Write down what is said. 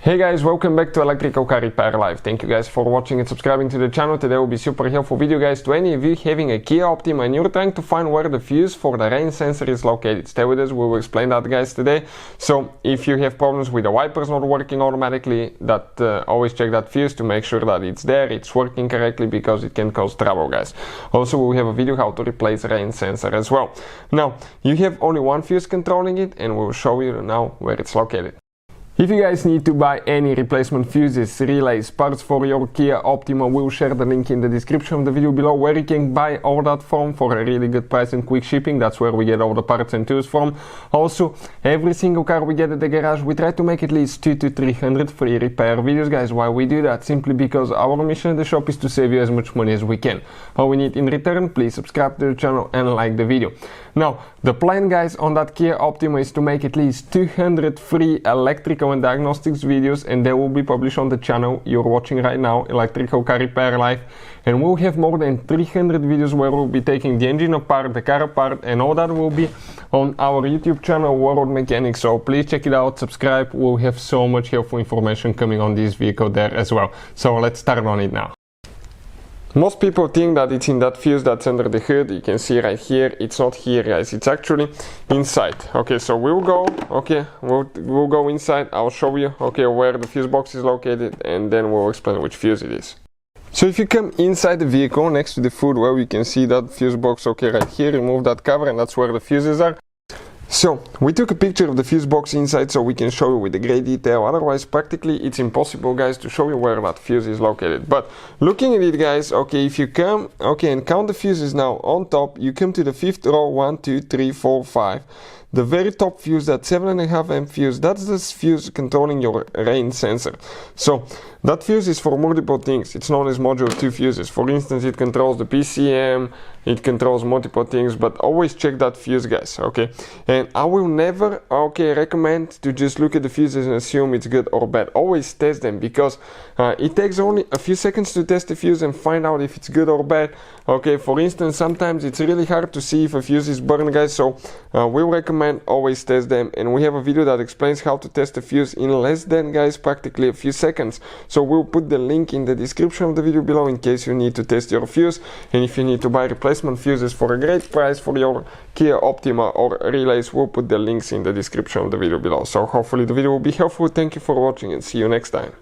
Hey guys, welcome back to Electrical Car Repair Live. Thank you guys for watching and subscribing to the channel. Today will be super helpful video guys to any of you having a Kia Optima and you're trying to find where the fuse for the rain sensor is located. Stay with us, we will explain that guys today. So if you have problems with the wipers not working automatically, always check that fuse to make sure that it's there, it's working correctly, because it can cause trouble guys. Also we'll have a video how to replace rain sensor as well. Now you have only one fuse controlling it and we'll show you now where it's located. If you guys need to buy any replacement fuses, relays, parts for your Kia Optima, we'll share the link in the description of the video below where you can buy all that from for a really good price and quick shipping. That's where we get all the parts and tools from. Also, every single car we get at the garage, we try to make at least 200 to 300 free repair videos guys. Why we do that? Simply because our mission at the shop is to save you as much money as we can. All we need in return, please subscribe to the channel and like the video. Now, the plan guys on that Kia Optima is to make at least 200 free electrical and diagnostics videos, and they will be published on the channel you're watching right now, Electrical Car Repair Live. And we'll have more than 300 videos where we'll be taking the engine apart, the car apart, and all that will be on our YouTube channel, World Mechanics. So please check it out, subscribe. We'll have so much helpful information coming on this vehicle there as well. So let's start on it now. Most people think that it's in that fuse that's under the hood. You can see right here, it's not here guys, it's actually inside. Okay, so we'll go inside. I'll show you where the fuse box is located, and then we'll explain which fuse it is. So if you come inside the vehicle next to the food well, you can see that fuse box right here. Remove that cover and that's where the fuses are. So we took a picture of the fuse box inside so we can show you with the great detail. Otherwise practically it's impossible guys to show you where that fuse is located. But looking at it guys, if you come and count the fuses now on top, you come to the fifth row, 1 2 3 4 5. The very top fuse, that 7.5 amp fuse, that's the fuse controlling your rain sensor. So that fuse is for multiple things. It's known as module 2 fuses. For instance, it controls the PCM, it controls multiple things, but always check that fuse guys, And I will never recommend to just look at the fuses and assume it's good or bad. Always test them, because it takes only a few seconds to test the fuse and find out if it's good or bad. For instance, sometimes it's really hard to see if a fuse is burned guys, so we'll recommend always test them, and we have a video that explains how to test a fuse in less than guys practically a few seconds. So we'll put the link in the description of the video below in case you need to test your fuse, and if you need to buy replacement fuses for a great price for your Kia Optima or relays, we'll put the links in the description of the video below. So hopefully the video will be helpful. Thank you for watching and see you next time.